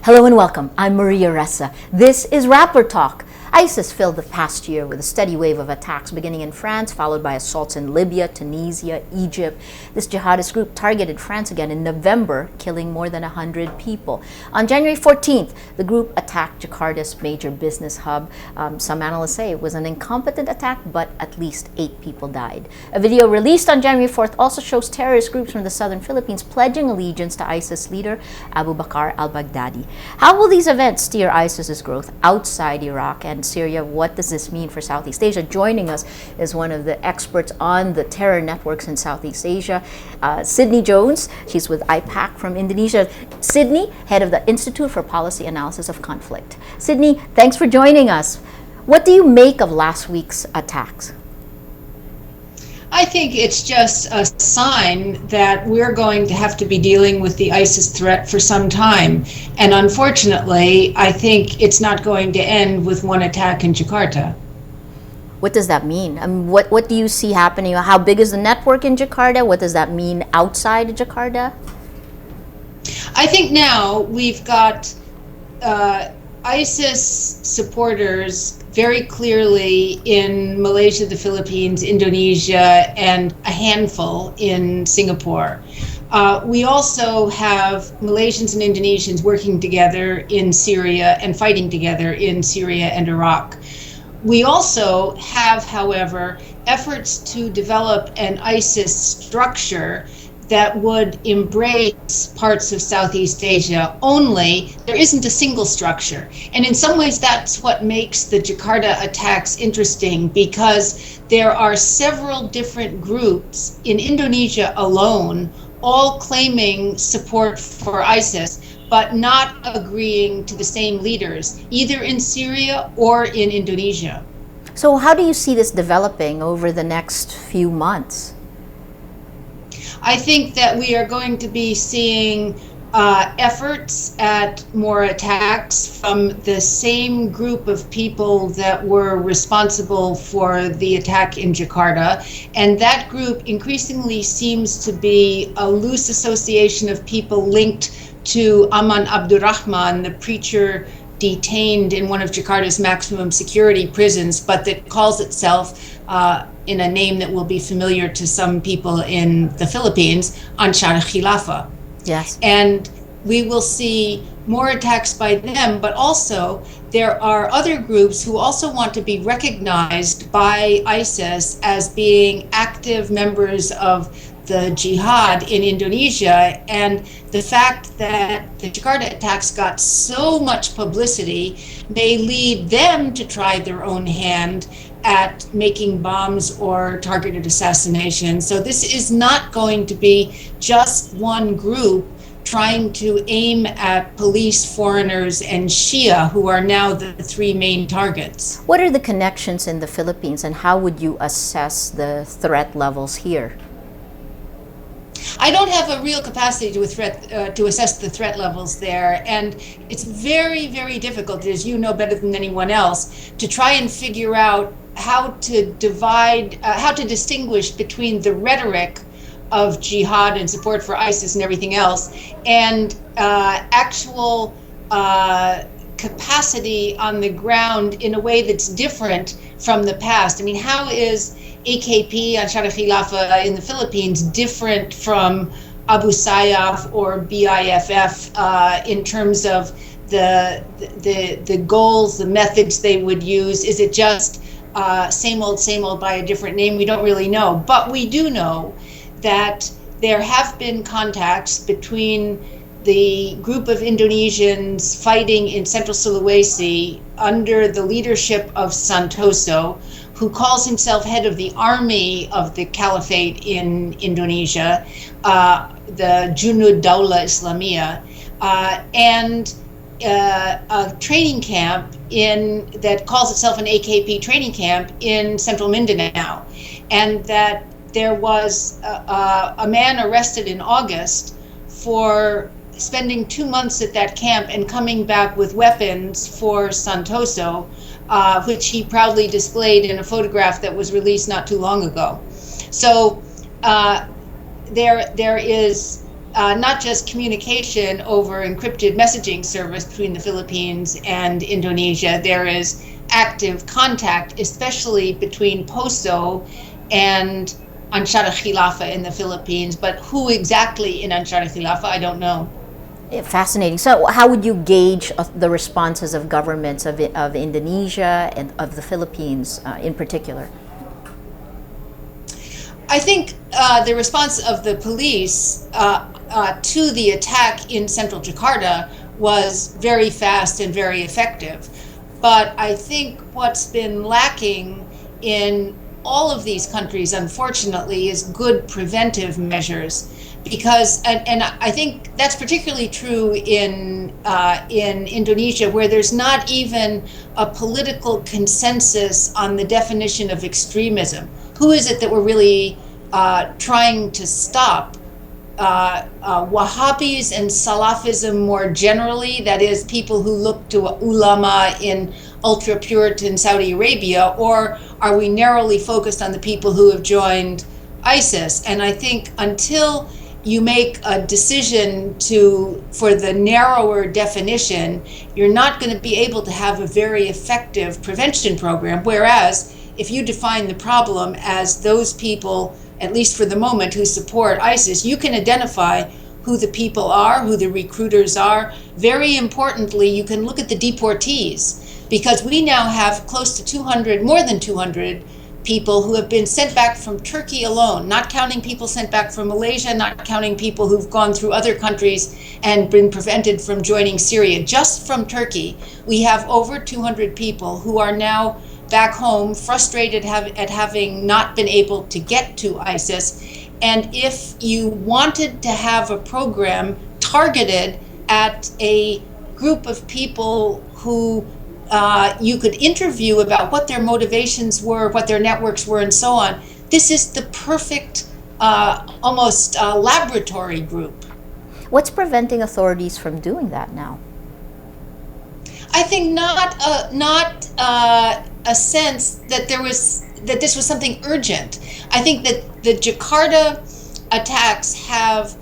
Hello and welcome. I'm Maria Ressa. This is Rappler Talk. ISIS filled the past year with a steady wave of attacks beginning in France, followed by assaults in Libya, Tunisia, Egypt. This jihadist group targeted France again in November, killing more than 100 people. On January 14th, the group attacked Jakarta's major business hub. Some analysts say it was an incompetent attack, but at least 8 people died. A video released on January 4th also shows terrorist groups from the southern Philippines pledging allegiance to ISIS leader Abu Bakr al-Baghdadi. How will these events steer ISIS's growth outside Iraq and Syria? What does this mean for Southeast Asia? Joining us is one of the experts on the terror networks in Southeast Asia, Sydney Jones. She's with IPAC from Indonesia. Sydney, head of the Institute for Policy Analysis of Conflict. Sydney, thanks for joining us. What do you make of last week's attacks? I think it's just a sign that we're going to have to be dealing with the ISIS threat for some time. And unfortunately, I think it's not going to end with one attack in Jakarta. What does that mean? I mean, what do you see happening? How big is the network in Jakarta? What does that mean outside of Jakarta? I think now we've got ISIS supporters very clearly in Malaysia, the Philippines, Indonesia, and a handful in Singapore. We also have Malaysians and Indonesians working together in Syria and fighting together in Syria and Iraq. We also have, however, efforts to develop an ISIS structure that would embrace parts of Southeast Asia, only there isn't a single structure. And in some ways that's what makes the Jakarta attacks interesting, because there are several different groups in Indonesia alone, all claiming support for ISIS, but not agreeing to the same leaders, either in Syria or in Indonesia. So how do you see this developing over the next few months? I think that we are going to be seeing efforts at more attacks from the same group of people that were responsible for the attack in Jakarta. And that group increasingly seems to be a loose association of people linked to Aman Abdurrahman, the preacher detained in one of Jakarta's maximum security prisons, but that calls itself in a name that will be familiar to some people in the Philippines, Ansar Khilafah. Yes. And we will see more attacks by them, but also there are other groups who also want to be recognized by ISIS as being active members of the jihad in Indonesia. And the fact that the Jakarta attacks got so much publicity may lead them to try their own hand at making bombs or targeted assassinations. So this is not going to be just one group trying to aim at police, foreigners, and Shia, who are now the 3 main targets. What are the connections in the Philippines, and how would you assess the threat levels here? I don't have a real capacity to assess the threat levels there, and it's very, very difficult, as you know better than anyone else, to try and figure out how to distinguish between the rhetoric of jihad and support for ISIS and everything else, and actual capacity on the ground in a way that's different from the past. I mean, how is AKP, Ansar Khilafah in the Philippines, different from Abu Sayyaf or BIFF in terms of the goals, the methods they would use? Is it just same old by a different name? We don't really know. But we do know that there have been contacts between the group of Indonesians fighting in central Sulawesi under the leadership of Santoso, who calls himself head of the army of the caliphate in Indonesia, the Junud Daulah Islamiyah, and a training camp that calls itself an AKP training camp in central Mindanao, and that there was a man arrested in August for spending 2 months at that camp and coming back with weapons for Santoso, which he proudly displayed in a photograph that was released not too long ago. So there is not just communication over encrypted messaging service between the Philippines and Indonesia. There is active contact, especially between POSO and Ansar Khilafah in the Philippines. But who exactly in Ansar Khilafah, I don't know. Fascinating. So, how would you gauge the responses of governments of Indonesia and of the Philippines in particular? I think the response of the police to the attack in central Jakarta was very fast and very effective. But I think what's been lacking in all of these countries, unfortunately, is good preventive measures. Because, and I think that's particularly true in Indonesia, where there's not even a political consensus on the definition of extremism. Who is it that we're really trying to stop? Wahhabis and Salafism more generally, that is, people who look to ulama in ultra-Puritan Saudi Arabia, or are we narrowly focused on the people who have joined ISIS? And I think until you make a decision for the narrower definition, you're not going to be able to have a very effective prevention program. Whereas if you define the problem as those people, at least for the moment, who support ISIS, you can identify who the people are, who the recruiters are. Very importantly, you can look at the deportees, because we now have close to 200, more than 200 people who have been sent back from Turkey alone, not counting people sent back from Malaysia, not counting people who've gone through other countries and been prevented from joining Syria. Just from Turkey, we have over 200 people who are now back home, frustrated at having not been able to get to ISIS. And if you wanted to have a program targeted at a group of people who you could interview about what their motivations were, what their networks were, and so on, this is the perfect, almost laboratory group. What's preventing authorities from doing that now? I think not a sense that this was something urgent. I think that the Jakarta attacks have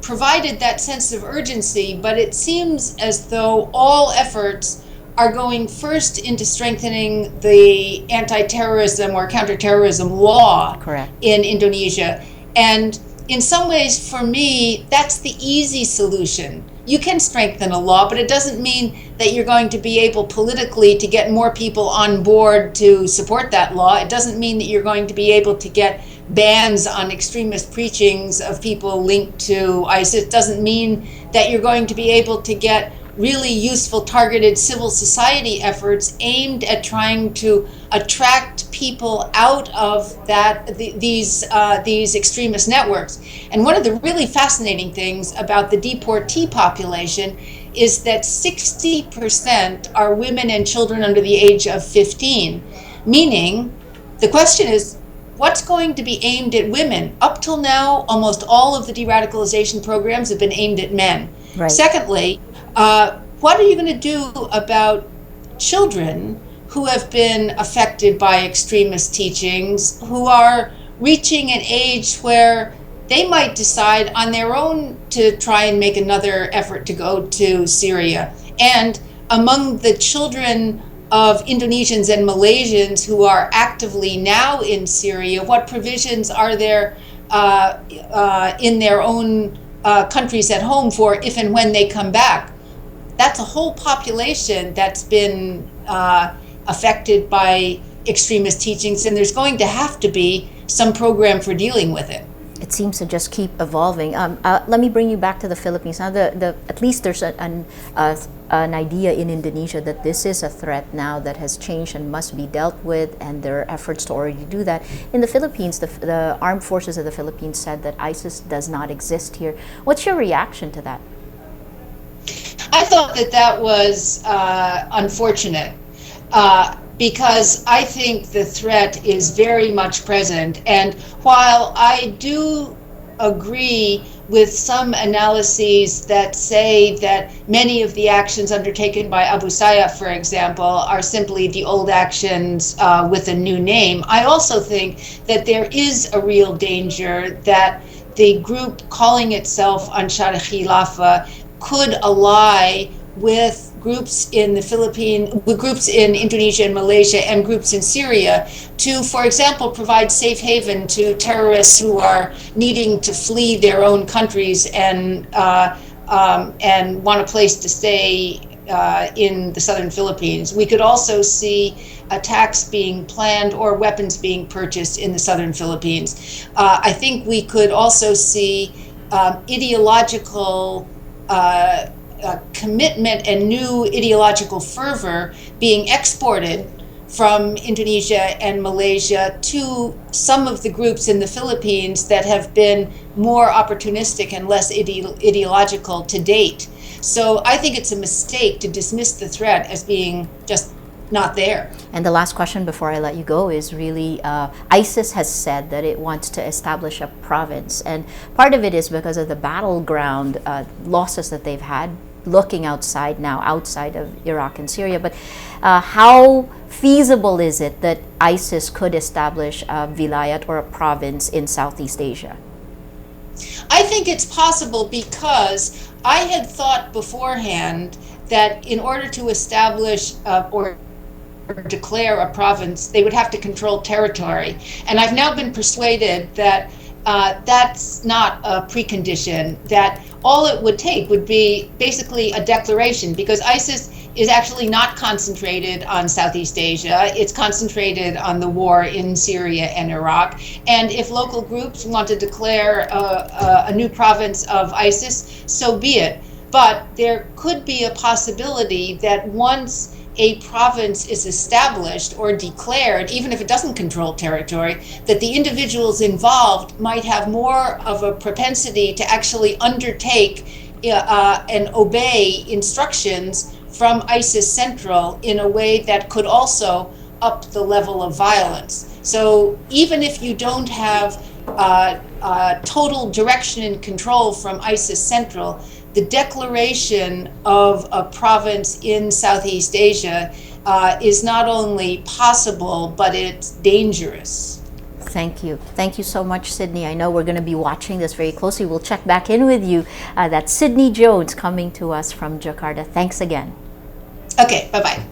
provided that sense of urgency, but it seems as though all efforts are going first into strengthening the anti-terrorism or counterterrorism law. Correct. In Indonesia. And in some ways, for me, that's the easy solution. You can strengthen a law, but it doesn't mean that you're going to be able politically to get more people on board to support that law. It doesn't mean that you're going to be able to get bans on extremist preachings of people linked to ISIS. It doesn't mean that you're going to be able to get really useful targeted civil society efforts aimed at trying to attract people out of these extremist networks. And one of the really fascinating things about the deportee population is that 60% are women and children under the age of 15, meaning the question is, what's going to be aimed at women? Up till now, almost all of the de-radicalization programs have been aimed at men. Right. Secondly, what are you going to do about children who have been affected by extremist teachings, who are reaching an age where they might decide on their own to try and make another effort to go to Syria? And among the children of Indonesians and Malaysians who are actively now in Syria, what provisions are there in their own countries at home for if and when they come back? That's a whole population that's been affected by extremist teachings, and there's going to have to be some program for dealing with it. It seems to just keep evolving. Let me bring you back to the Philippines. Now, at least there's an idea in Indonesia that this is a threat now that has changed and must be dealt with, and there are efforts to already do that. In the Philippines, the armed forces of the Philippines said that ISIS does not exist here. What's your reaction to that? I thought that was unfortunate because I think the threat is very much present. And while I do agree with some analyses that say that many of the actions undertaken by Abu Sayyaf, for example, are simply the old actions with a new name, I also think that there is a real danger that the group calling itself Ansar Khilafah could ally with groups in the Philippines, with groups in Indonesia and Malaysia, and groups in Syria to, for example, provide safe haven to terrorists who are needing to flee their own countries and want a place to stay in the southern Philippines. We could also see attacks being planned or weapons being purchased in the southern Philippines. I think we could also see ideological commitment and new ideological fervor being exported from Indonesia and Malaysia to some of the groups in the Philippines that have been more opportunistic and less ideological to date. So I think it's a mistake to dismiss the threat as being just not there. And the last question before I let you go is really, ISIS has said that it wants to establish a province, and part of it is because of the battleground losses that they've had looking outside now, outside of Iraq and Syria. But how feasible is it that ISIS could establish a vilayat or a province in Southeast Asia? I think it's possible because I had thought beforehand that in order to establish or declare a province, they would have to control territory. And I've now been persuaded that that's not a precondition, that all it would take would be basically a declaration, because ISIS is actually not concentrated on Southeast Asia. It's concentrated on the war in Syria and Iraq. And if local groups want to declare a new province of ISIS, so be it. But there could be a possibility that once a province is established or declared, even if it doesn't control territory, that the individuals involved might have more of a propensity to actually undertake and obey instructions from ISIS Central in a way that could also up the level of violence. So even if you don't have total direction and control from ISIS Central, the declaration of a province in Southeast Asia is not only possible, but it's dangerous. Thank you. Thank you so much, Sydney. I know we're going to be watching this very closely. We'll check back in with you. That's Sydney Jones coming to us from Jakarta. Thanks again. Okay, bye-bye.